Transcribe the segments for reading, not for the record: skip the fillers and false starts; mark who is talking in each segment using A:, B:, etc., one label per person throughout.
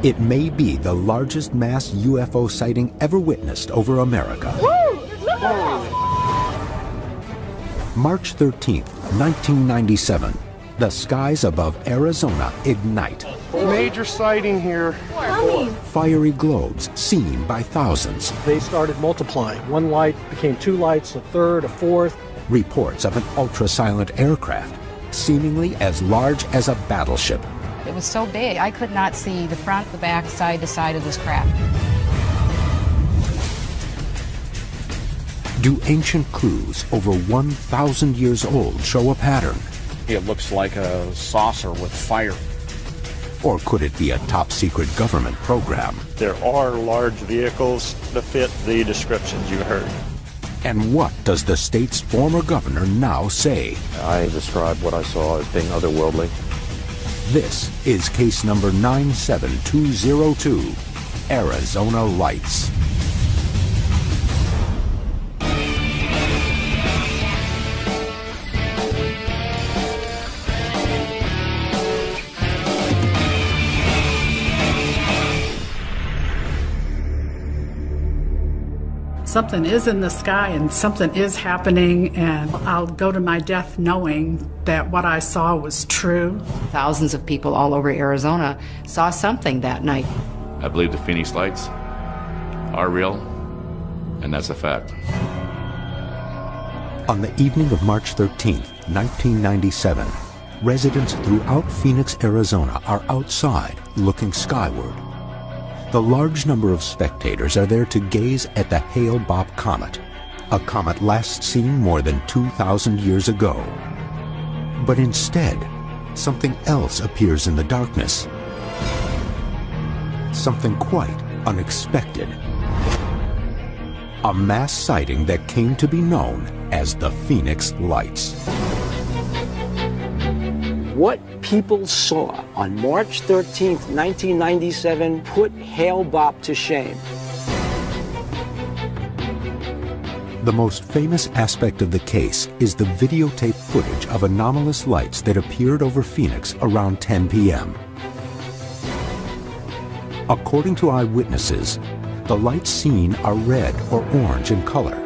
A: It may be the largest mass UFO sighting ever witnessed over America. March 13th, 1997. The skies above Arizona ignite.
B: Major sighting here.
A: Fiery globes seen by thousands.
B: They started multiplying. One light became two lights, a third, a fourth.
A: Reports of an ultra-silent aircraft, seemingly as large as a battleship.
C: It was so big, I could not see the front, the back, side to side of this craft.
A: Do ancient clues over 1,000 years old show a pattern?
D: It looks like a saucer with fire.
A: Or could it be a top-secret government program?
E: There are large vehicles that fit the descriptions you heard.
A: And what does the state's former governor now say?
F: I describe what I saw as being otherworldly.
A: This is case number 97202, Arizona Lights.
G: Something is in the sky and something is happening, and I'll go to my death knowing that what I saw was true.
C: Thousands of people all over Arizona saw something that night.
H: I believe the Phoenix Lights are real, and that's a fact.
A: On the evening of March 13th, 1997, residents throughout Phoenix, Arizona are outside looking skyward. The large number of spectators are there to gaze at the Hale-Bopp comet, a comet last seen more than 2,000 years ago. But instead, something else appears in the darkness. Something quite unexpected. A mass sighting that came to be known as the Phoenix Lights.
I: What people saw on March 13th, 1997 put Hale-Bopp to shame.
A: The most famous aspect of the case is the videotape footage of anomalous lights that appeared over Phoenix around 10 p.m. According to eyewitnesses, the lights seen are red or orange in color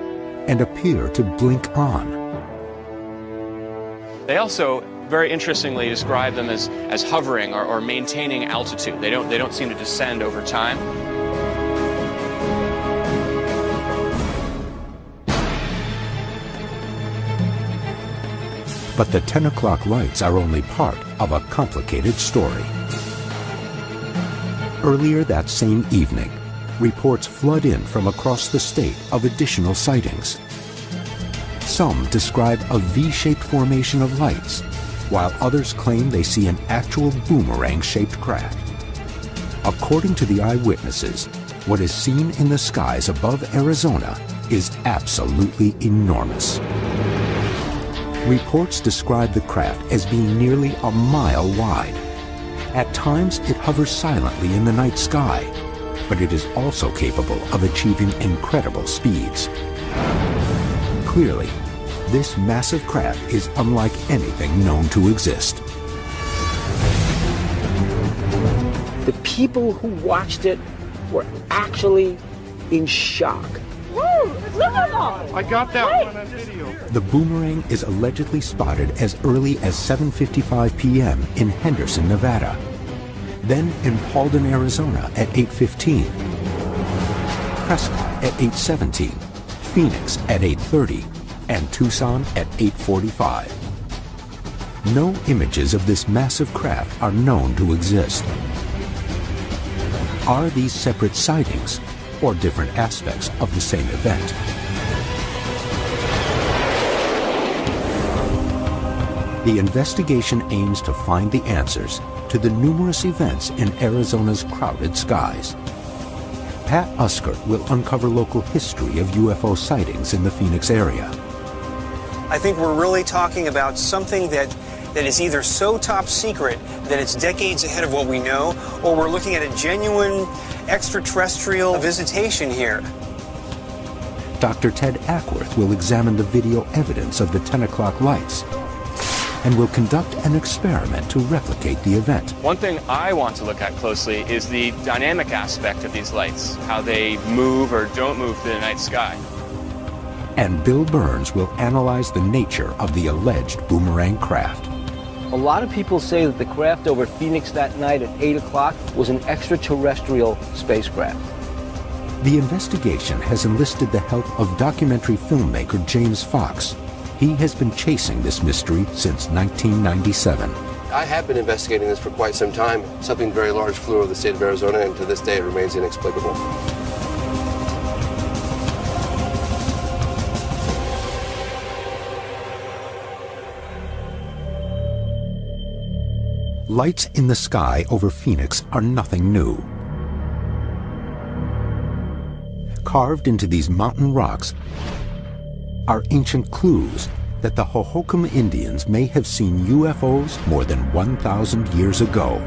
A: and appear to blink on.
J: They also very interestingly describe them as hovering or maintaining altitude. They don't seem to descend over time.
A: But the 10 o'clock lights are only part of a complicated story. Earlier that same evening, reports flood in from across the state of additional sightings. Some describe a V-shaped formation of lights, while others claim they see an actual boomerang-shaped craft. According to the eyewitnesses, what is seen in the skies above Arizona is absolutely enormous. Reports describe the craft as being nearly a mile wide. At times, it hovers silently in the night sky, but it is also capable of achieving incredible speeds. Clearly, this massive craft is unlike anything known to exist.
I: The people who watched it were actually in shock.
B: I got that one on video.
A: The boomerang is allegedly spotted as early as 7:55 p.m. in Henderson, Nevada, then in Paulden, Arizona at 8:15, Prescott at 8:17, Phoenix at 8:30, and Tucson at 8:45. No images of this massive craft are known to exist. Are these separate sightings or different aspects of the same event? The investigation aims to find the answers to the numerous events in Arizona's crowded skies. Pat Uskert will uncover local history of UFO sightings in the Phoenix area.
K: I think we're really talking about something that is either so top secret that it's decades ahead of what we know, or we're looking at a genuine extraterrestrial visitation here.
A: Dr. Ted Ackworth will examine the video evidence of the 10 o'clock lights and will conduct an experiment to replicate the event.
J: One thing I want to look at closely is the dynamic aspect of these lights, how they move or don't move through the night sky.
A: And Bill Burns will analyze the nature of the alleged boomerang craft.
I: A lot of people say that the craft over Phoenix that night at 8 o'clock was an extraterrestrial spacecraft.
A: The investigation has enlisted the help of documentary filmmaker James Fox. He has been chasing this mystery since 1997.
L: I have been investigating this for quite some time. Something very large flew over the state of Arizona, and to this day it remains inexplicable.
A: Lights in the sky over Phoenix are nothing new. Carved into these mountain rocks are ancient clues that the Hohokam Indians may have seen UFOs more than 1,000 years ago.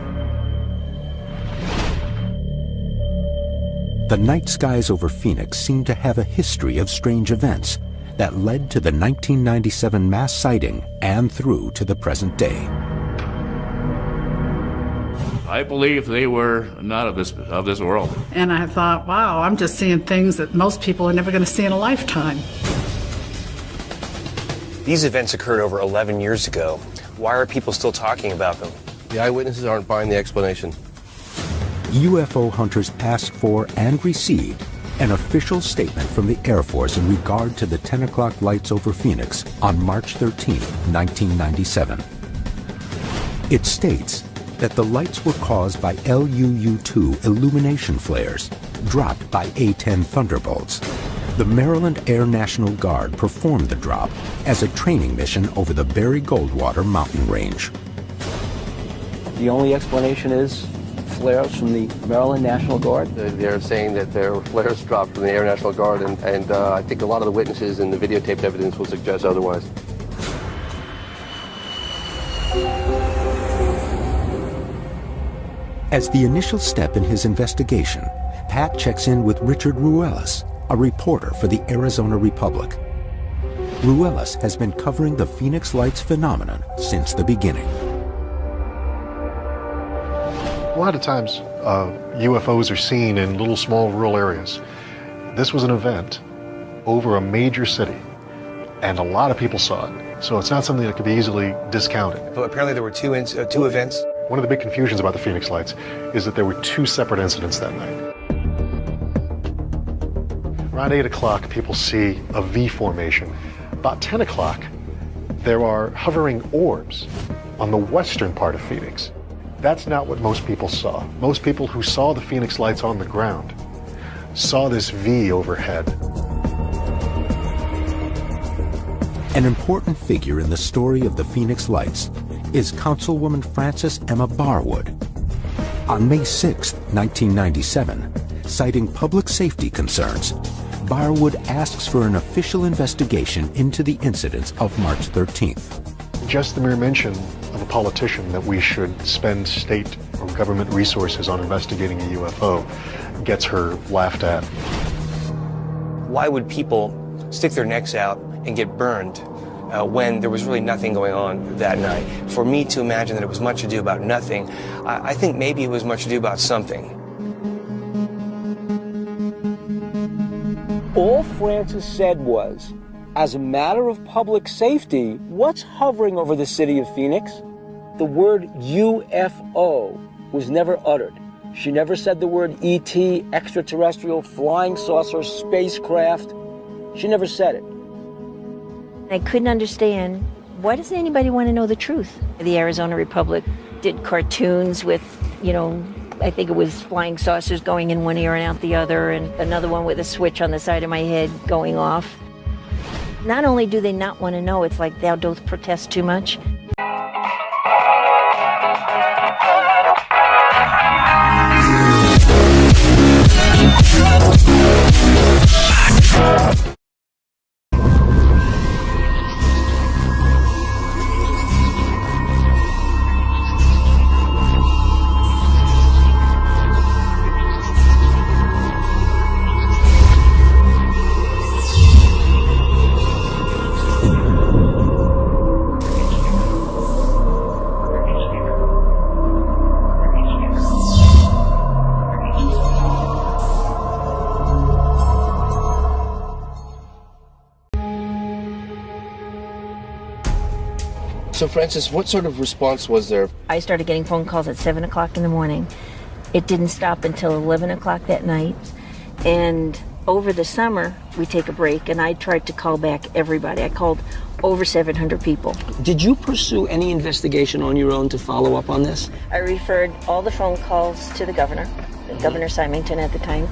A: The night skies over Phoenix seem to have a history of strange events that led to the 1997 mass sighting and through to the present day.
H: I believe they were not of this world.
G: And I thought, wow, I'm just seeing things that most people are never going to see in a lifetime.
K: These events occurred over 11 years ago. Why are people still talking about them?
L: The eyewitnesses aren't buying the explanation.
A: UFO hunters asked for and received an official statement from the Air Force in regard to the 10 o'clock lights over Phoenix on March 13, 1997. It states that the lights were caused by LUU-2 illumination flares dropped by A-10 Thunderbolts. The Maryland Air National Guard performed the drop as a training mission over the Barry Goldwater mountain range.
I: The only explanation is flares from the Maryland National Guard.
L: They're saying that there were flares dropped from the Air National Guard, and I think a lot of the witnesses and the videotaped evidence will suggest otherwise.
A: As the initial step in his investigation, Pat checks in with Richard Ruelas, a reporter for the Arizona Republic. Ruelas has been covering the Phoenix Lights phenomenon since the beginning.
M: A lot of times, UFOs are seen in little small rural areas. This was an event over a major city, and a lot of people saw it. So it's not something that could be easily discounted.
K: But apparently there were two events.
M: One of the big confusions about the Phoenix Lights is that there were two separate incidents that night. Around 8 o'clock, people see a V formation. About 10 o'clock, there are hovering orbs on the western part of Phoenix. That's not what most people saw. Most people who saw the Phoenix Lights on the ground saw this V overhead.
A: An important figure in the story of the Phoenix Lights is Councilwoman Frances Emma Barwood. On May 6, 1997, citing public safety concerns, Barwood asks for an official investigation into the incidents of March 13th.
M: Just the mere mention of a politician that we should spend state or government resources on investigating a UFO gets her laughed at.
K: Why would people stick their necks out and get burned when there was really nothing going on that night? For me to imagine that it was much ado about nothing, I think maybe it was much ado about something.
I: All Francis said was, as a matter of public safety, what's hovering over the city of Phoenix? The word UFO was never uttered. She never said the word ET, extraterrestrial, flying saucer, spacecraft. She never said it.
N: I couldn't understand, why doesn't anybody want to know the truth? The Arizona Republic did cartoons with, I think it was flying saucers going in one ear and out the other, and another one with a switch on the side of my head going off. Not only do they not want to know, it's like thou dost protest too much.
L: So, Frances, what sort of response was there?
N: I started getting phone calls at 7 o'clock in the morning. It didn't stop until 11 o'clock that night. And over the summer, we take a break, and I tried to call back everybody. I called over 700 people.
I: Did you pursue any investigation on your own to follow up on this?
N: I referred all the phone calls to the governor, Governor Symington at the time.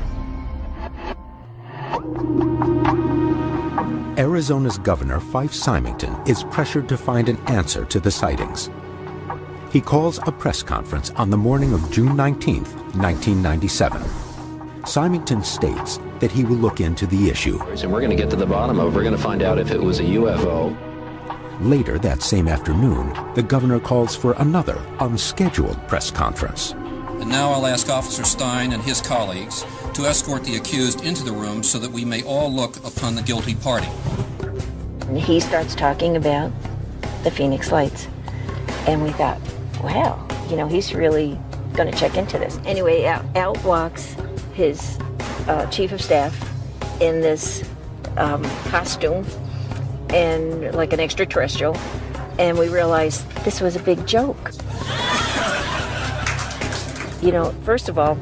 A: Arizona's Governor Fife Symington is pressured to find an answer to the sightings. He calls a press conference on the morning of June 19, 1997. Symington states that he will look into the issue.
O: And we're going to get to the bottom of it. We're going to find out if it was a UFO.
A: Later that same afternoon, the governor calls for another unscheduled press conference.
P: And now I'll ask Officer Stein and his colleagues to escort the accused into the room so that we may all look upon the guilty party.
N: And he starts talking about the Phoenix Lights. And we thought, wow, you know, he's really going to check into this. Anyway, out walks his chief of staff in this costume and like an extraterrestrial. And we realized this was a big joke. You know, first of all,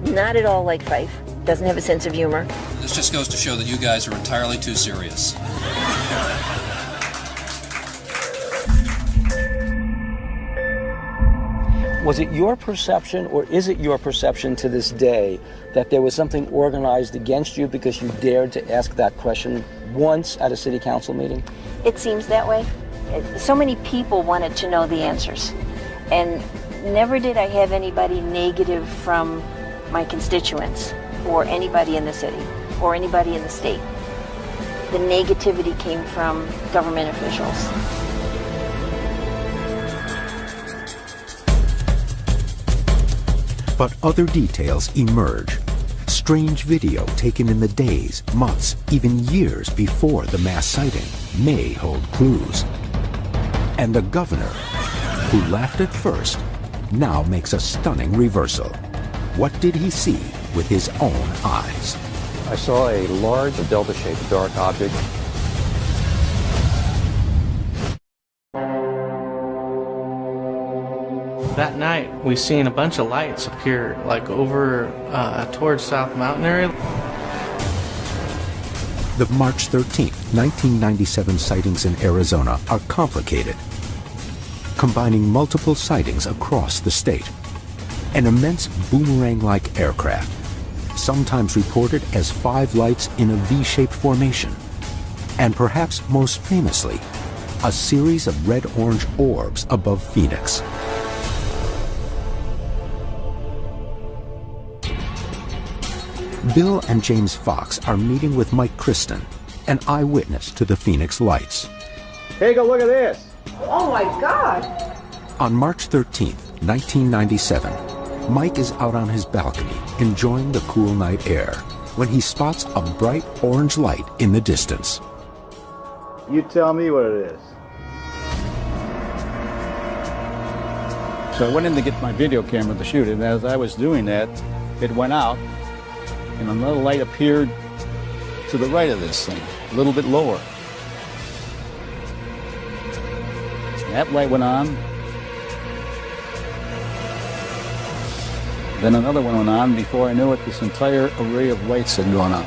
N: not at all like Fife. Doesn't have a sense of humor.
P: This just goes to show that you guys are entirely too serious.
I: Was it your perception, or is it your perception to this day, that there was something organized against you because you dared to ask that question once at a city council meeting?
N: It seems that way. So many people wanted to know the answers. And never did I have anybody negative from my constituents or anybody in the city or anybody in the state. The negativity came from government officials.
A: But other details emerge. Strange video taken in the days, months, even years before the mass sighting may hold clues. And the governor, who laughed at first, now makes a stunning reversal. What did he see with his own eyes?
F: I saw a large delta-shaped dark object.
Q: That night, we seen a bunch of lights appear like over towards South Mountain area.
A: The March 13th, 1997 sightings in Arizona are complicated, combining multiple sightings across the state. An immense boomerang-like aircraft, sometimes reported as 5 lights in a V-shaped formation, and perhaps most famously, a series of red-orange orbs above Phoenix. Bill and James Fox are meeting with Mike Kristen, an eyewitness to the Phoenix Lights.
R: Take a look at this.
S: Oh my God.
A: On March 13th, 1997, Mike is out on his balcony enjoying the cool night air when he spots a bright orange light in the distance.
R: You tell me what it is. So I went in to get my video camera to shoot it, and as I was doing that, it went out, and another light appeared to the right of this thing, a little bit lower. That light went on. Then another one went on. Before I knew it, this entire array of lights had gone out.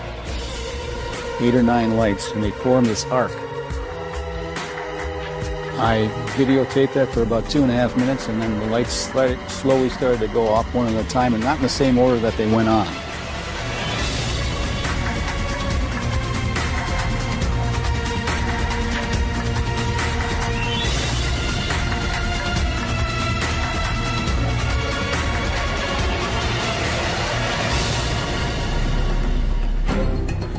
R: 8 or 9 lights, and they formed this arc. I videotaped that for about 2.5 minutes, and then the lights slowly started to go off one at a time, and not in the same order that they went on.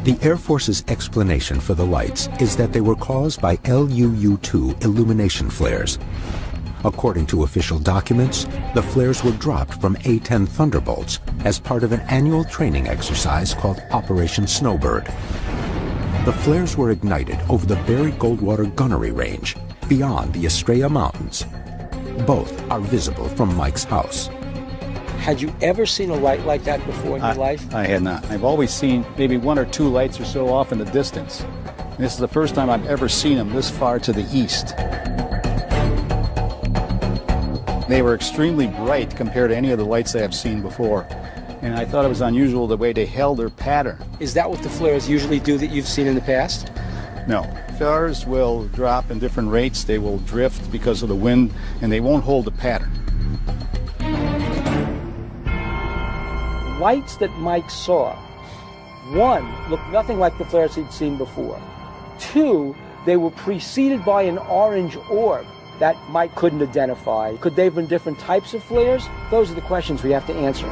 A: The Air Force's explanation for the lights is that they were caused by LUU-2 illumination flares. According to official documents, the flares were dropped from A-10 Thunderbolts as part of an annual training exercise called Operation Snowbird. The flares were ignited over the Barry Goldwater gunnery range beyond the Estrella Mountains. Both are visible from Mike's house.
I: Had you ever seen a light like that before in your life?
R: I had not. I've always seen maybe 1 or 2 lights or so off in the distance. And this is the first time I've ever seen them this far to the east. They were extremely bright compared to any of the lights I have seen before. And I thought it was unusual the way they held their pattern.
I: Is that what the flares usually do that you've seen in the past?
R: No. Flares will drop in different rates. They will drift because of the wind, and they won't hold the pattern.
I: Lights that Mike saw, one, looked nothing like the flares he'd seen before. Two, they were preceded by an orange orb that Mike couldn't identify. Could they have been different types of flares? Those are the questions we have to answer.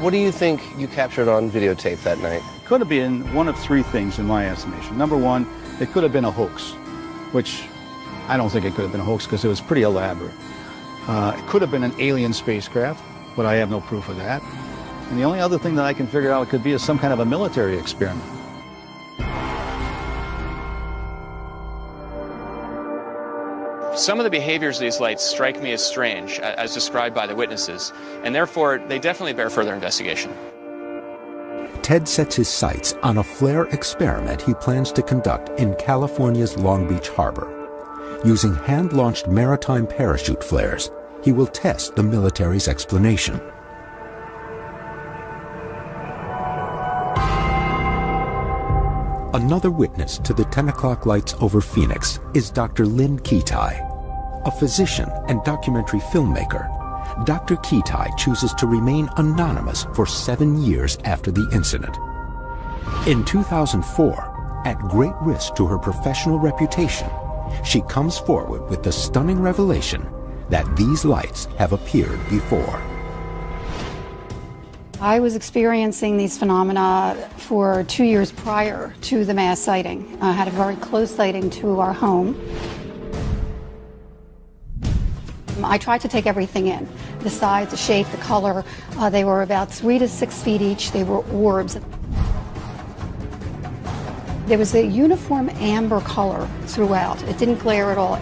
L: What do you think you captured on videotape that night?
R: It could have been one of three things in my estimation. Number one, it could have been a hoax, which I don't think it could have been a hoax because it was pretty elaborate. It could have been an alien spacecraft, but I have no proof of that. And the only other thing that I can figure out it could be is some kind of a military experiment.
J: Some of the behaviors of these lights strike me as strange, as described by the witnesses, and therefore they definitely bear further investigation.
A: Ted sets his sights on a flare experiment he plans to conduct in California's Long Beach Harbor. Using hand-launched maritime parachute flares, he will test the military's explanation. Another witness to the 10 o'clock lights over Phoenix is Dr. Lynn Ketai. A physician and documentary filmmaker, Dr. Ketai chooses to remain anonymous for 7 years after the incident. In 2004, at great risk to her professional reputation, she comes forward with the stunning revelation that these lights have appeared before.
C: I was experiencing these phenomena for 2 years prior to the mass sighting. I had a very close sighting to our home. I tried to take everything in, the size, the shape, the color. They were about 3 to 6 feet each. They were orbs. There was a uniform amber color throughout. It didn't glare at all.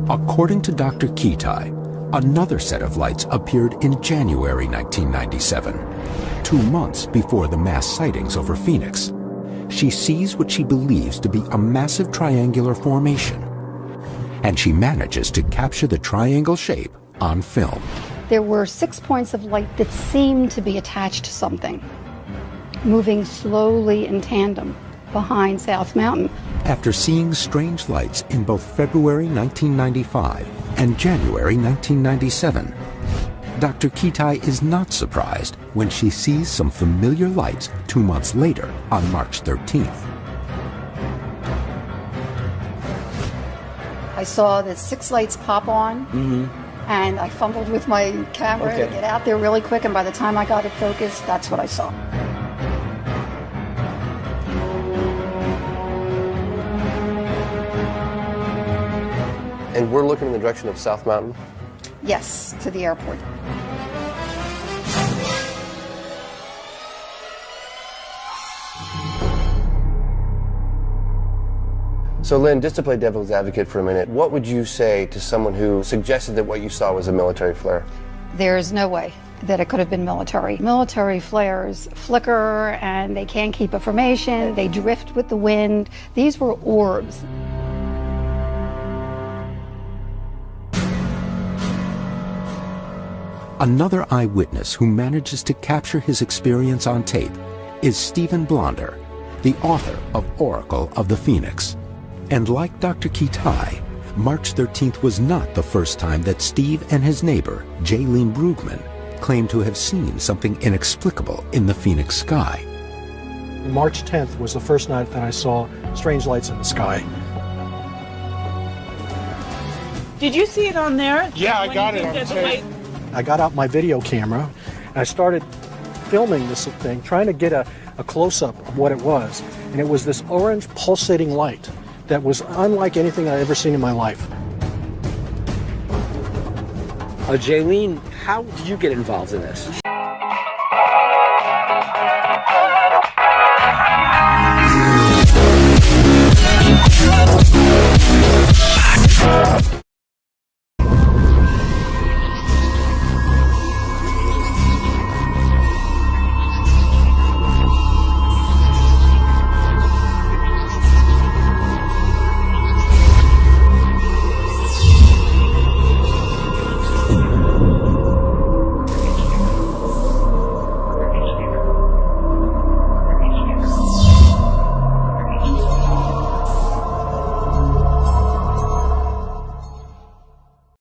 A: According to Dr. Ketai, another set of lights appeared in January 1997, 2 months before the mass sightings over Phoenix. She sees what she believes to be a massive triangular formation, and she manages to capture the triangle shape on film.
C: There were 6 points of light that seemed to be attached to something, moving slowly in tandem behind South Mountain.
A: After seeing strange lights in both February 1995 and January 1997, Dr. Ketai is not surprised when she sees some familiar lights 2 months later on March 13th.
C: I saw the 6 lights pop on, and I fumbled with my camera to get out there really quick, and by the time I got it focused, that's what I saw.
L: And we're looking in the direction of South Mountain?
C: Yes, to the airport.
L: So Lynn, just to play devil's advocate for a minute, what would you say to someone who suggested that what you saw was a military flare?
C: There's no way that it could have been military. Military flares flicker and they can't keep a formation, they drift with the wind. These were orbs.
A: Another eyewitness who manages to capture his experience on tape is Stephen Blonder, the author of Oracle of the Phoenix. And like Dr. Ketai, March 13th was not the first time that Steve and his neighbor, Jaylene Brugman, claimed to have seen something inexplicable in the Phoenix sky.
B: March 10th was the first night that I saw strange lights in the sky.
S: Did you see it on there?
B: Yeah, I got it on tape. I got out my video camera and I started filming this thing, trying to get a close-up of what it was. And it was this orange pulsating light that was unlike anything I'd ever seen in my life.
I: Jaylene, how did you get involved in this?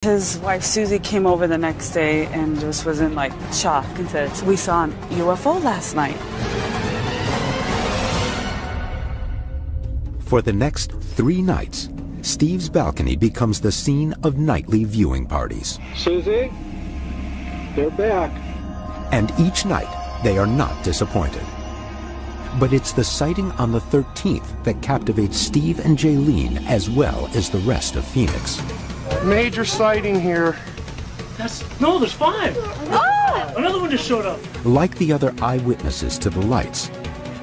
S: His wife Susie came over the next day and just was in like shock and said, "We saw an UFO last night."
A: For the next 3 nights, Steve's balcony becomes the scene of nightly viewing parties.
I: Susie, they're back.
A: And each night, they are not disappointed. But it's the sighting on the 13th that captivates Steve and Jaylene as well as the rest of Phoenix.
M: Major sighting here.
T: No, there's 5. Oh! Another one just showed up.
A: Like the other eyewitnesses to the lights,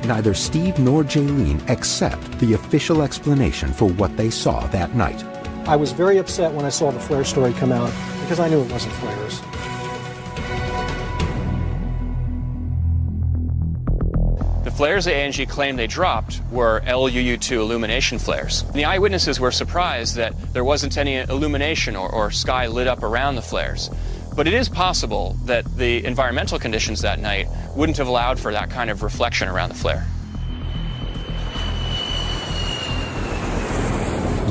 A: neither Steve nor Jaylene accept the official explanation for what they saw that night.
B: I was very upset when I saw the flare story come out because I knew it wasn't flares.
J: The flares that ANG claimed they dropped were LUU-2 illumination flares. The eyewitnesses were surprised that there wasn't any illumination or sky lit up around the flares. But it is possible that the environmental conditions that night wouldn't have allowed for that kind of reflection around the flare.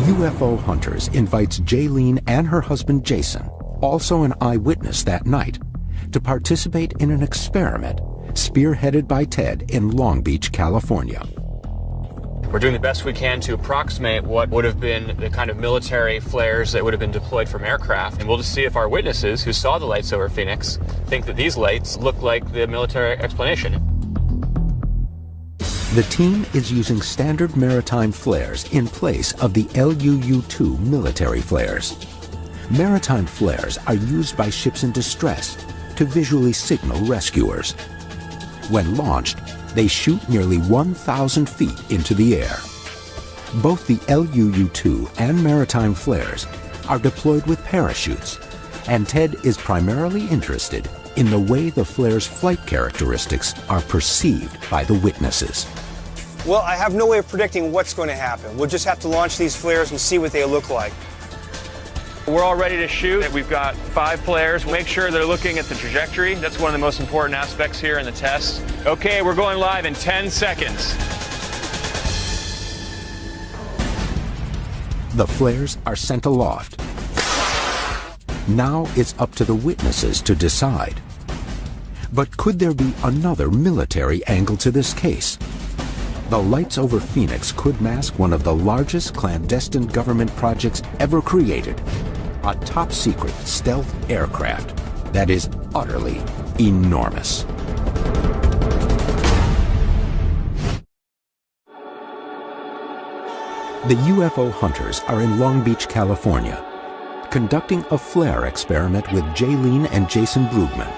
A: UFO Hunters invites Jaylene and her husband Jason, also an eyewitness that night, to participate in an experiment spearheaded by Ted in Long Beach, California.
J: We're doing the best we can to approximate what would have been the kind of military flares that would have been deployed from aircraft. And we'll just see if our witnesses who saw the lights over Phoenix think that these lights look like the military explanation.
A: The team is using standard maritime flares in place of the LUU-2 military flares. Maritime flares are used by ships in distress to visually signal rescuers. When launched, they shoot nearly 1,000 feet into the air. Both the LUU-2 and maritime flares are deployed with parachutes, and Ted is primarily interested in the way the flare's flight characteristics are perceived by the witnesses.
K: Well, I have no way of predicting what's going to happen. We'll just have to launch these flares and see what they look like.
J: We're all ready to shoot. We've got 5 flares. Make sure they're looking at the trajectory. That's one of the most important aspects here in the test. Okay, we're going live in 10 seconds.
A: The flares are sent aloft. Now it's up to the witnesses to decide. But could there be another military angle to this case? The lights over Phoenix could mask one of the largest clandestine government projects ever created, a top-secret stealth aircraft that is utterly enormous. The UFO Hunters are in Long Beach, California, conducting a flare experiment with Jaylene and Jason Brugman,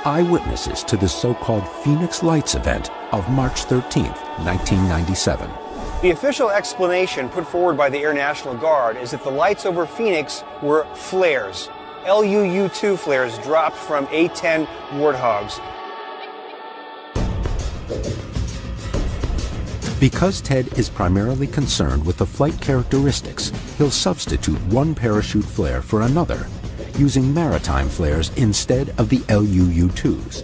A: eyewitnesses to the so-called Phoenix Lights event of March 13, 1997.
K: The official explanation put forward by the Air National Guard is that the lights over Phoenix were flares, LUU-2 flares dropped from A-10 Warthogs.
A: Because Ted is primarily concerned with the flight characteristics, he'll substitute one parachute flare for another, using maritime flares instead of the LUU-2s.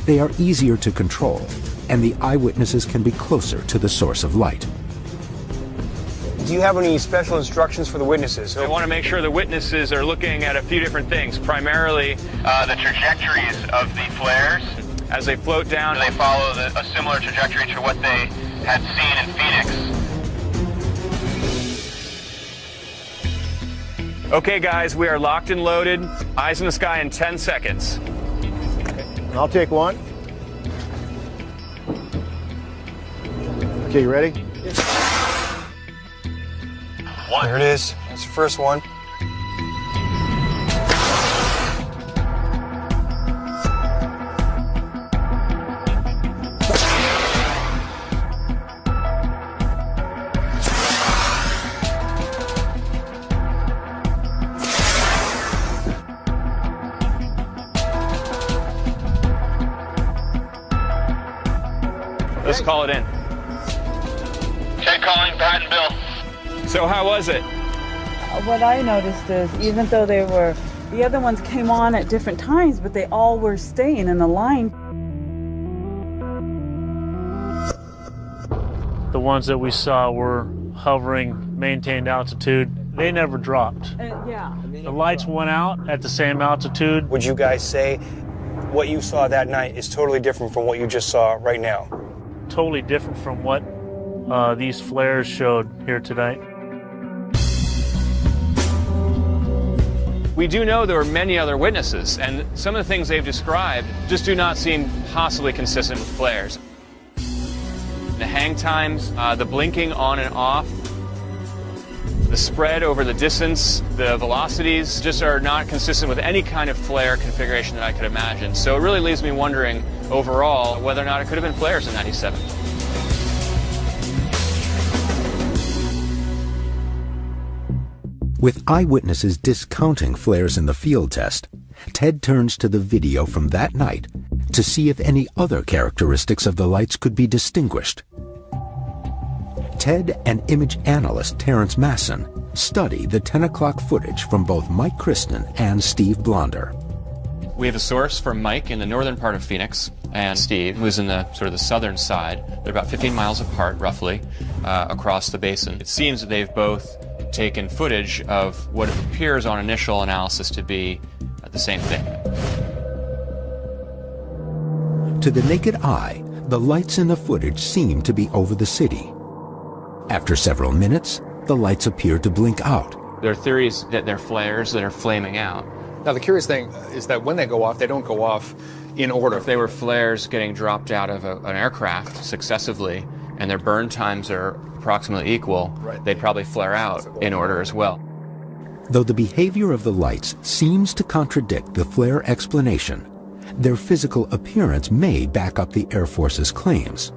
A: They are easier to control, and the eyewitnesses can be closer to the source of light.
K: Do you have any special instructions for the witnesses?
J: I want to make sure the witnesses are looking at a few different things, primarily the trajectories of the flares. As they float down, they follow a similar trajectory to what they had seen in Phoenix. Okay, guys, we are locked and loaded. Eyes in the sky in 10 seconds.
M: I'll take one. Okay, you ready?
K: There it is. That's the first one.
J: Let's call it in.
U: Ted calling, Pat and Bill.
J: So how was it?
S: What I noticed is even though the other ones came on at different times, but they all were staying in the line.
T: The ones that we saw were hovering, maintained altitude. They never dropped.
S: Yeah.
T: The lights went out at the same altitude.
K: Would you guys say what you saw that night is totally different from what you just saw right now?
T: Totally different from what these flares showed here tonight.
J: We do know there were many other witnesses, and some of the things they've described just do not seem possibly consistent with flares. The hang times, the blinking on and off, the spread over the distance, the velocities just are not consistent with any kind of flare configuration that I could imagine. So it really leaves me wondering overall whether or not it could have been flares in '97.
A: With eyewitnesses discounting flares in the field test, Ted turns to the video from that night to see if any other characteristics of the lights could be distinguished. Ted and image analyst Terrence Masson study the 10 o'clock footage from both Mike Kristen and Steve Blonder.
J: We have a source from Mike in the northern part of Phoenix and Steve, who's in the sort of the southern side. They're about 15 miles apart, roughly, across the basin. It seems that they've both taken footage of what appears on initial analysis to be the same thing.
A: To the naked eye, the lights in the footage seem to be over the city. After several minutes, the lights appear to blink out.
J: There are theories that they're flares that are flaming out.
F: Now, the curious thing is that when they go off, they don't go off in order.
J: If they were flares getting dropped out of an aircraft successively, and their burn times are approximately equal, they'd probably flare out in order as well.
A: Though the behavior of the lights seems to contradict the flare explanation, their physical appearance may back up the Air Force's claims.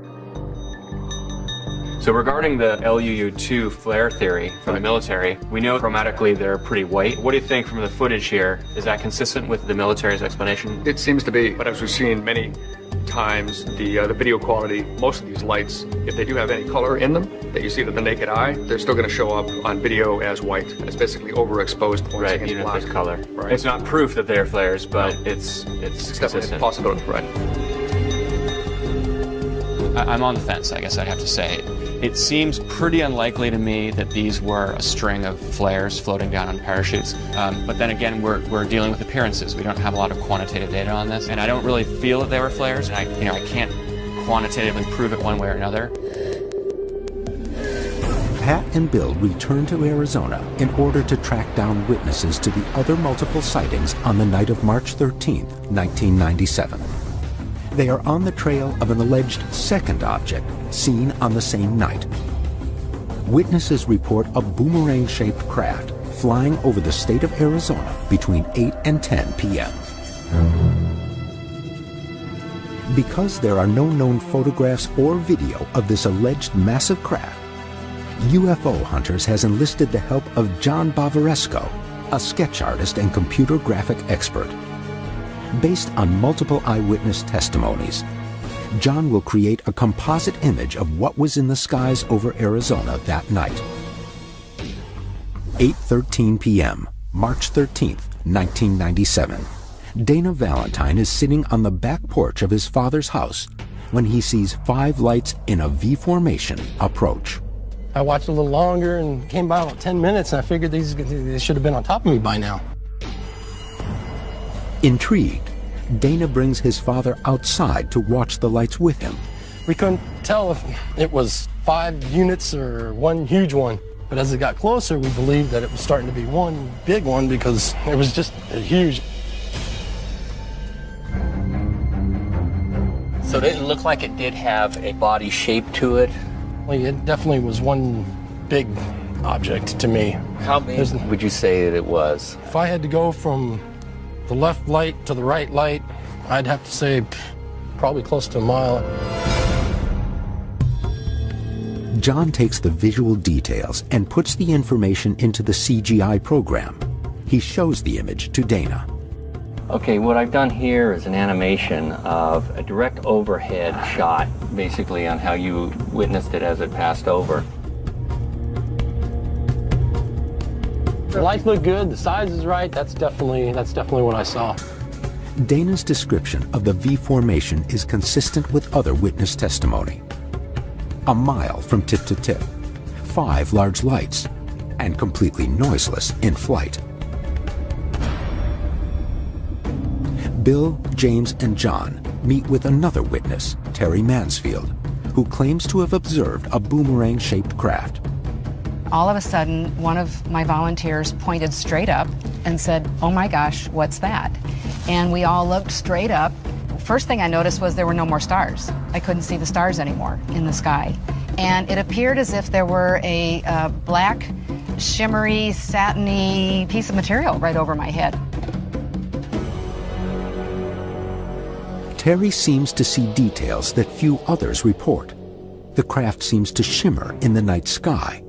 J: So regarding the LUU-2 flare theory from the military, we know chromatically they're pretty white. What do you think from the footage here? Is that consistent with the military's explanation?
F: It seems to be, but as we've seen many times, the video quality, most of these lights, if they do have any color in them that you see with the naked eye, they're still going to show up on video as white. It's basically overexposed points
J: right,
F: against
J: even
F: black.
J: if there's color.
F: Right.
J: It's not proof that they're flares, but it's
F: definitely a possibility, right.
J: I'm on the fence, I guess I'd have to say. It seems pretty unlikely to me that these were a string of flares floating down on parachutes. But then again, we're dealing with appearances. We don't have a lot of quantitative data on this, and I don't really feel that they were flares. And I can't quantitatively prove it one way or another.
A: Pat and Bill return to Arizona in order to track down witnesses to the other multiple sightings on the night of March 13, 1997. They are on the trail of an alleged second object seen on the same night. Witnesses report a boomerang-shaped craft flying over the state of Arizona between 8 and 10 p.m. Because there are no known photographs or video of this alleged massive craft, UFO Hunters has enlisted the help of John Bavaresco, a sketch artist and computer graphic expert. Based on multiple eyewitness testimonies, John will create a composite image of what was in the skies over Arizona that night. 8:13 p.m., March 13, 1997. Dana Valentine is sitting on the back porch of his father's house when he sees 5 lights in a V formation approach.
D: I watched a little longer and came by about 10 minutes, and I figured they should have been on top of me by now.
A: Intrigued, Dana brings his father outside to watch the lights with him.
D: We couldn't tell if it was 5 units or one huge one, but as it got closer, we believed that it was starting to be one big one because it was just huge.
F: So it didn't look like it did have a body shape to it?
D: Well, it definitely was one big object to me.
F: How big would you say that it was?
D: If I had to go from the left light to the right light, I'd have to say probably close to a mile.
A: John takes the visual details and puts the information into the CGI program. He shows the image to Dana.
F: Okay, what I've done here is an animation of a direct overhead shot, basically on how you witnessed it as it passed over.
D: The lights look good, the size is right, that's definitely what I saw.
A: Dana's description of the V formation is consistent with other witness testimony. A mile from tip to tip, 5 large lights, and completely noiseless in flight. Bill, James, and John meet with another witness, Terry Mansfield, who claims to have observed a boomerang-shaped craft.
E: All of a sudden, one of my volunteers pointed straight up and said, "Oh my gosh, what's that?" And we all looked straight up. First thing I noticed was there were no more stars. I couldn't see the stars anymore in the sky. And it appeared as if there were a black, shimmery, satiny piece of material right over my head.
A: Terry seems to see details that few others report. The craft seems to shimmer in the night sky.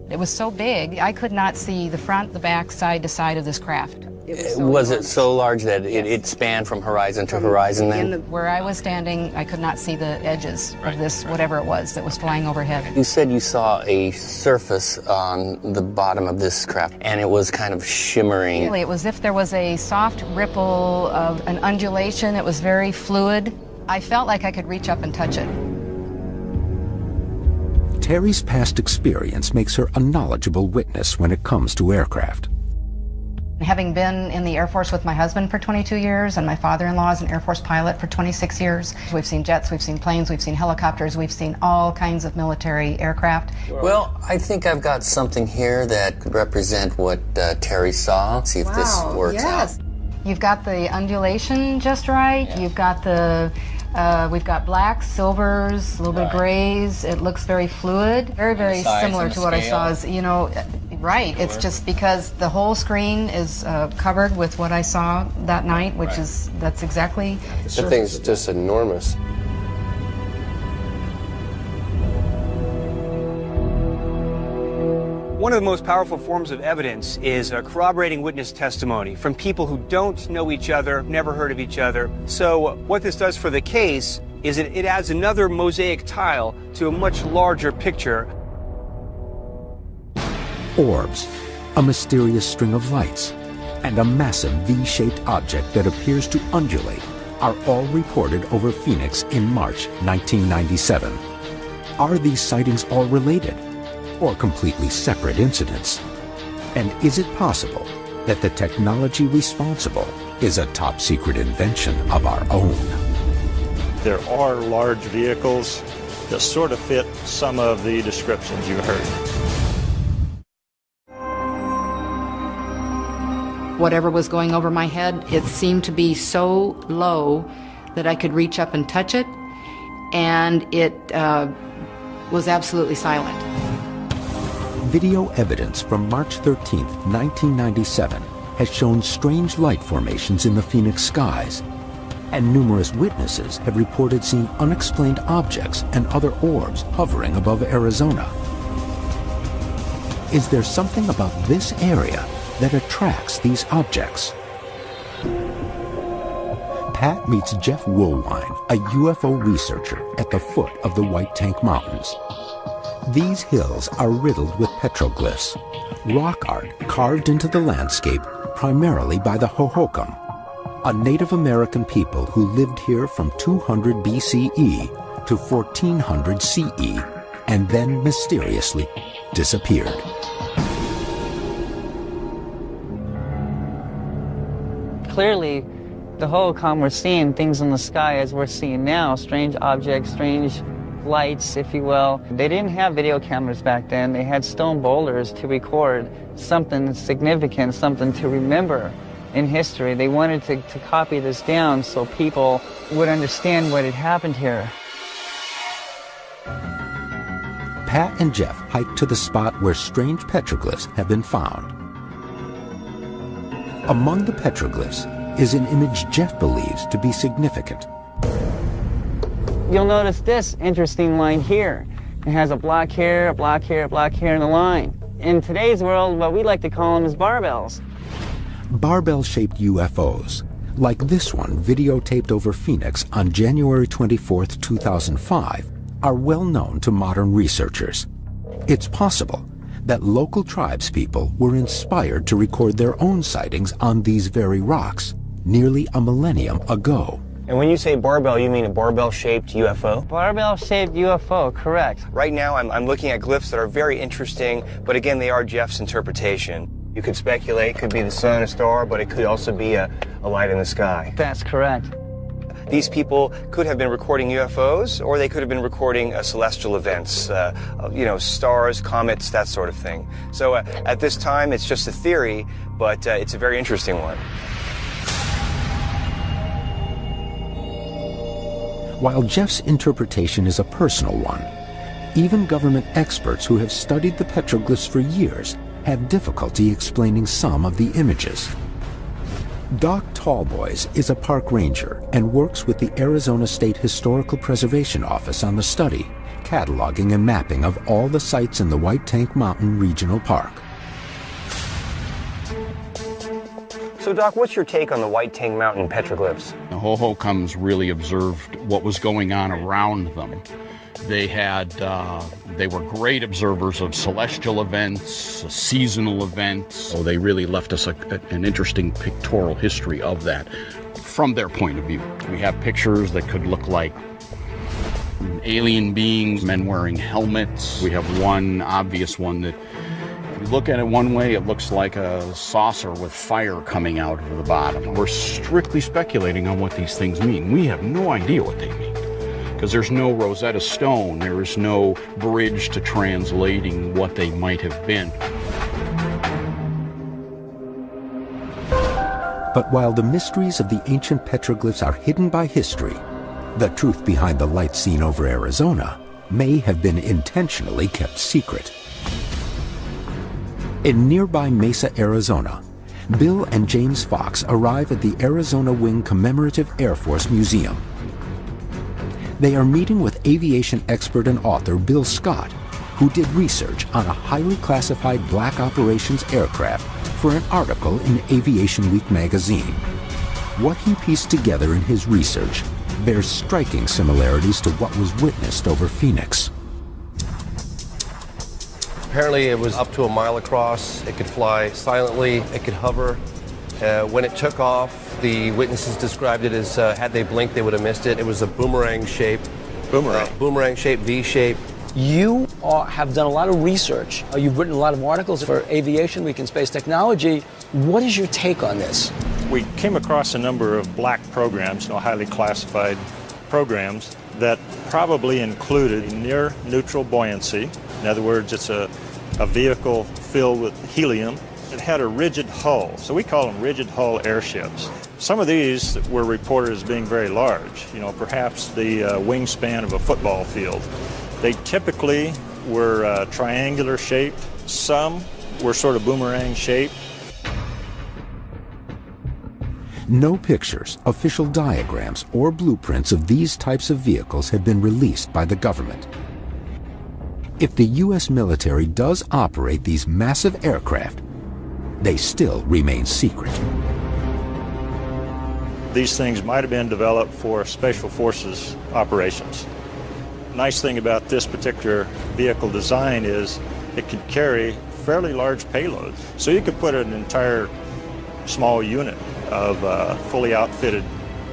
E: It was so big, I could not see the front, the back, side to side of this craft.
V: Was it so large that it spanned from horizon to horizon then?
E: Where I was standing, I could not see the edges of this, whatever it was that was flying overhead.
V: You said you saw a surface on the bottom of this craft, and it was kind of shimmering.
E: Really, it was as if there was a soft ripple of an undulation. It was very fluid. I felt like I could reach up and touch it.
A: Terry's past experience makes her a knowledgeable witness when it comes to aircraft.
E: Having been in the Air Force with my husband for 22 years, and my father-in-law is an Air Force pilot for 26 years, we've seen jets, we've seen planes, we've seen helicopters, we've seen all kinds of military aircraft.
V: Well, I think I've got something here that could represent what Terry saw. See if this works out.
E: You've got the undulation just right. Yeah. You've got the, we've got blacks, silvers, a little bit of grays. It looks very fluid. Very, very similar to what I saw. Is, you know, right. It's just because the whole screen is covered with what I saw that night, which is, that's exactly.
L: The thing's just enormous.
K: One of the most powerful forms of evidence is corroborating witness testimony from people who don't know each other, never heard of each other. So what this does for the case is it adds another mosaic tile to a much larger picture.
A: Orbs, a mysterious string of lights, and a massive V-shaped object that appears to undulate are all reported over Phoenix in March 1997. Are these sightings all related, or completely separate incidents? And is it possible that the technology responsible is a top-secret invention of our own?
W: There are large vehicles that sort of fit some of the descriptions you heard.
E: Whatever was going over my head, it seemed to be so low that I could reach up and touch it, and it was absolutely silent.
A: Video evidence from March 13, 1997 has shown strange light formations in the Phoenix skies, and numerous witnesses have reported seeing unexplained objects and other orbs hovering above Arizona. Is there something about this area that attracts these objects? Pat meets Jeff Woolwine, a UFO researcher at the foot of the White Tank Mountains. These hills are riddled with petroglyphs, rock art carved into the landscape primarily by the Hohokam, a Native American people who lived here from 200 BCE to 1400 CE and then mysteriously disappeared.
X: Clearly, the Hohokam were seeing things in the sky as we're seeing now, strange objects, strange lights, if you will. They didn't have video cameras back then. They had stone boulders to record something significant, something to remember in history. They wanted to copy this down so people would understand what had happened here.
A: Pat and Jeff hike to the spot where strange petroglyphs have been found. Among the petroglyphs is an image Jeff believes to be significant.
X: You'll notice this interesting line here. It has a block here, a block here, a block here, and a line. In today's world, what we like to call them is barbells.
A: Barbell-shaped UFOs, like this one videotaped over Phoenix on January 24, 2005, are well known to modern researchers. It's possible that local tribespeople were inspired to record their own sightings on these very rocks nearly a millennium ago.
K: And when you say barbell, you mean a barbell-shaped UFO?
X: Barbell-shaped UFO, correct.
K: Right now, I'm looking at glyphs that are very interesting, but again, they are Jeff's interpretation. You could speculate, it could be the sun, a star, but it could also be a light in the sky.
X: That's correct.
K: These people could have been recording UFOs, or they could have been recording celestial events, stars, comets, that sort of thing. So at this time, it's just a theory, but it's a very interesting one.
A: While Jeff's interpretation is a personal one, even government experts who have studied the petroglyphs for years have difficulty explaining some of the images. Doc Tallboys is a park ranger and works with the Arizona State Historical Preservation Office on the study, cataloging and mapping of all the sites in the White Tank Mountain Regional Park.
K: So, Doc, what's your take on the White Tank Mountain petroglyphs?
G: The Hohokams really observed what was going on around them. They were great observers of celestial events, seasonal events. So they really left us an interesting pictorial history of that from their point of view. We have pictures that could look like alien beings, men wearing helmets. We have one obvious one that, if you look at it one way, it looks like a saucer with fire coming out of the bottom. We're strictly speculating on what these things mean. We have no idea what they mean, because there's no Rosetta Stone, there is no bridge to translating what they might have been.
A: But while the mysteries of the ancient petroglyphs are hidden by history, the truth behind the lights seen over Arizona may have been intentionally kept secret. In nearby Mesa, Arizona, Bill and James Fox arrive at the Arizona Wing Commemorative Air Force Museum. They are meeting with aviation expert and author Bill Scott, who did research on a highly classified black operations aircraft for an article in Aviation Week magazine. What he pieced together in his research bears striking similarities to what was witnessed over Phoenix.
L: Apparently it was up to a mile across. It could fly silently, it could hover. When it took off, the witnesses described it as, had they blinked, they would have missed it. It was a boomerang shape. Boomerang shape, V shape.
I: You have done a lot of research. You've written a lot of articles for Aviation Week and Space Technology. What is your take on this?
W: We came across a number of black programs, highly classified programs, that probably included near neutral buoyancy. In other words, it's a vehicle filled with helium. It had a rigid hull, so we call them rigid hull airships. Some of these were reported as being very large, perhaps the wingspan of a football field. They typically were triangular shaped. Some were sort of boomerang shaped.
A: No pictures, official diagrams, or blueprints of these types of vehicles have been released by the government. If the U.S. military does operate these massive aircraft, they still remain secret.
W: These things might have been developed for Special Forces operations. Nice thing about this particular vehicle design is it could carry fairly large payloads. So you could put an entire small unit of fully outfitted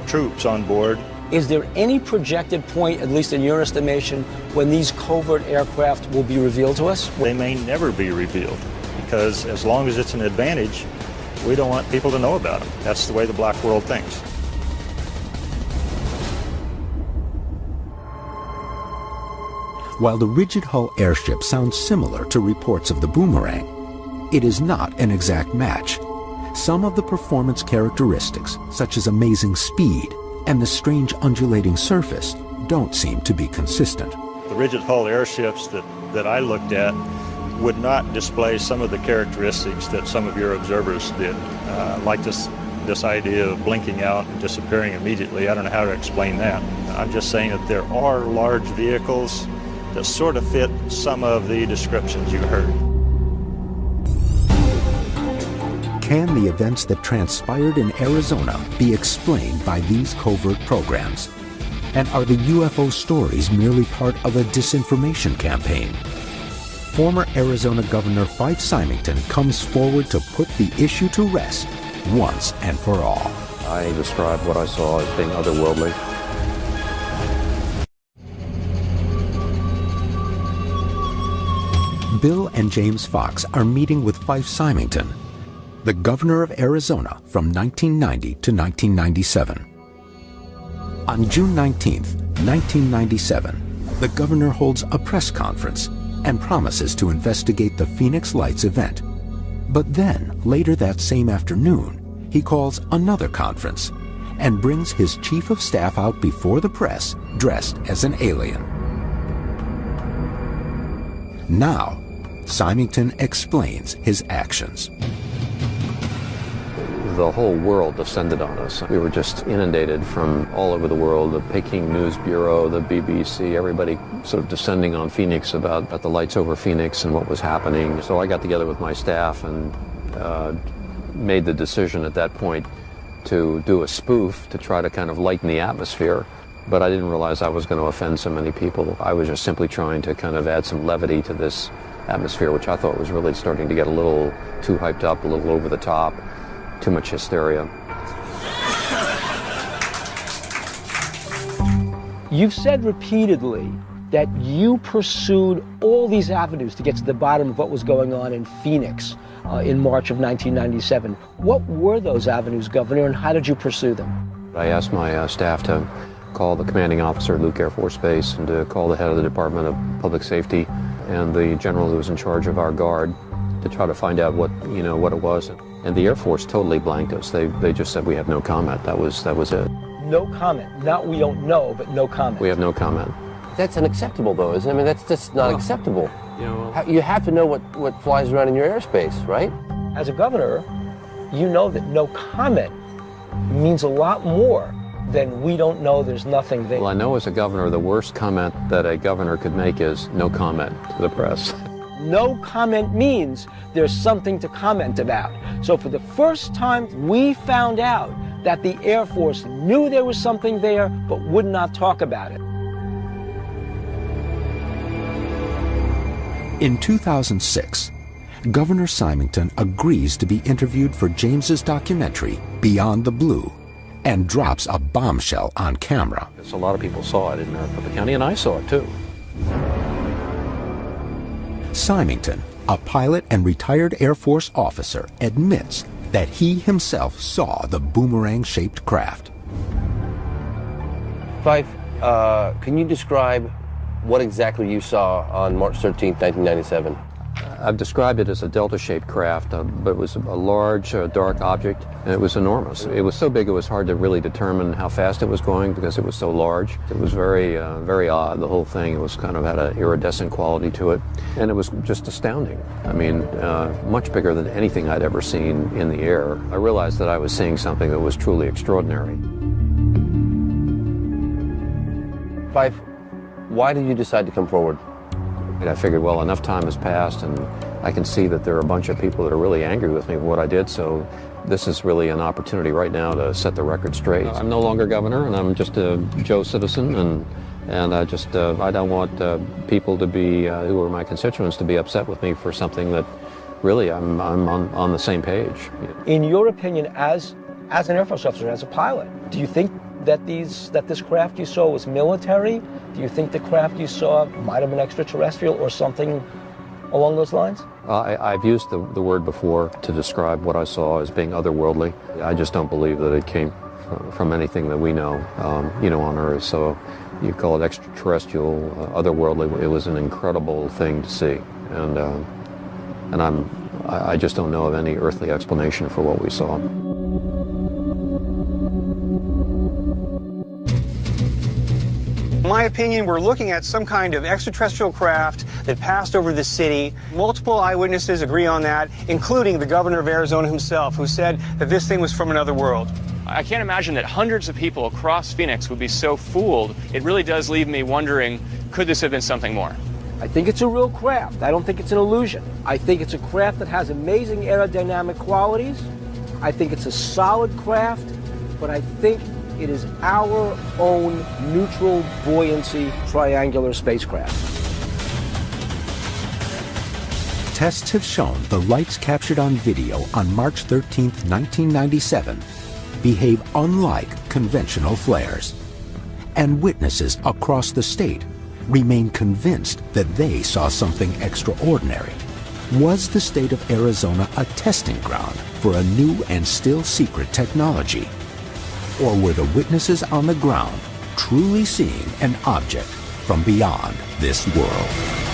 W: troops on board.
I: Is there any projected point, at least in your estimation, when these covert aircraft will be revealed to us?
W: They may never be revealed, because as long as it's an advantage, we don't want people to know about them. That's the way the black world thinks.
A: While the rigid hull airship sounds similar to reports of the boomerang, it is not an exact match. Some of the performance characteristics, such as amazing speed and the strange undulating surface, don't seem to be consistent.
W: The rigid hull airships that I looked at would not display some of the characteristics that some of your observers did, like this idea of blinking out and disappearing immediately. I don't know how to explain that. I'm just saying that there are large vehicles that sort of fit some of the descriptions you heard.
A: Can the events that transpired in Arizona be explained by these covert programs? And are the UFO stories merely part of a disinformation campaign? Former Arizona Governor Fife Symington comes forward to put the issue to rest once and for all.
H: I describe what I saw as being otherworldly.
A: Bill and James Fox are meeting with Fife Symington, the governor of Arizona from 1990 to 1997. On June 19, 1997, the governor holds a press conference and promises to investigate the Phoenix Lights event. But then, later that same afternoon, he calls another conference and brings his chief of staff out before the press dressed as an alien. Now, Symington explains his actions.
H: The whole world descended on us. We were just inundated from all over the world, the Peking News Bureau, the BBC, everybody sort of descending on Phoenix about the lights over Phoenix and what was happening. So I got together with my staff and made the decision at that point to do a spoof to try to kind of lighten the atmosphere. But I didn't realize I was going to offend so many people. I was just simply trying to kind of add some levity to this atmosphere, which I thought was really starting to get a little too hyped up, a little over the top. Too much hysteria.
I: You've said repeatedly that you pursued all these avenues to get to the bottom of what was going on in Phoenix in March of 1997. What were those avenues, Governor, and how did you pursue them?
H: I asked my staff to call the commanding officer at Luke Air Force Base and to call the head of the Department of Public Safety and the general who was in charge of our guard to try to find out what it was. And the Air Force totally blanked us. They just said we have no comment. That was it.
I: No comment. Not we don't know, but no comment.
H: We have no comment.
N: That's unacceptable, though, isn't it? I mean, that's just not acceptable. You have to know what flies around in your airspace, right?
I: As a governor, you know that no comment means a lot more than we don't know, there's nothing there.
H: Well, I know as a governor, the worst comment that a governor could make is no comment to the press.
I: No comment means there's something to comment about. So for the first time, we found out that the Air Force knew there was something there, but would not talk about it.
A: In 2006, Governor Symington agrees to be interviewed for James's documentary, Beyond the Blue, and drops a bombshell on camera.
H: A lot of people saw it in Maricopa County, and I saw it too.
A: Symington, a pilot and retired Air Force officer, admits that he himself saw the boomerang-shaped craft.
N: Fife, can you describe what exactly you saw on March 13th, 1997?
H: I've described it as a delta-shaped craft, but it was a large, dark object, and it was enormous. It was so big it was hard to really determine how fast it was going because it was so large. It was very, very odd, the whole thing. It was kind of had an iridescent quality to it, and it was just astounding. I mean, much bigger than anything I'd ever seen in the air. I realized that I was seeing something that was truly extraordinary.
N: Fife, why did you decide to come forward?
H: I figured, well, enough time has passed, and I can see that there are a bunch of people that are really angry with me for what I did, so this is really an opportunity right now to set the record straight. I'm no longer governor, and I'm just a Joe citizen, and I don't want people to be, who are my constituents, to be upset with me for something that really I'm on the same page.
I: In your opinion, as an Air Force officer, as a pilot, do you think that this craft you saw was military? Do you think the craft you saw might have been extraterrestrial or something along those lines?
H: I've used the word before to describe what I saw as being otherworldly. I just don't believe that it came from anything that we know, on Earth. So you call it extraterrestrial, otherworldly. It was an incredible thing to see, and I just don't know of any earthly explanation for what we saw.
K: In my opinion, we're looking at some kind of extraterrestrial craft that passed over the city. Multiple eyewitnesses agree on that, including the governor of Arizona himself, who said that this thing was from another world.
J: I can't imagine that hundreds of people across Phoenix would be so fooled. It really does leave me wondering, could this have been something more?
I: I think it's a real craft. I don't think it's an illusion. I think it's a craft that has amazing aerodynamic qualities. I think it's a solid craft, but I think it is our own neutral buoyancy triangular spacecraft.
A: Tests have shown the lights captured on video on March 13, 1997, behave unlike conventional flares. And witnesses across the state remain convinced that they saw something extraordinary. Was the state of Arizona a testing ground for a new and still secret technology? Or were the witnesses on the ground truly seeing an object from beyond this world?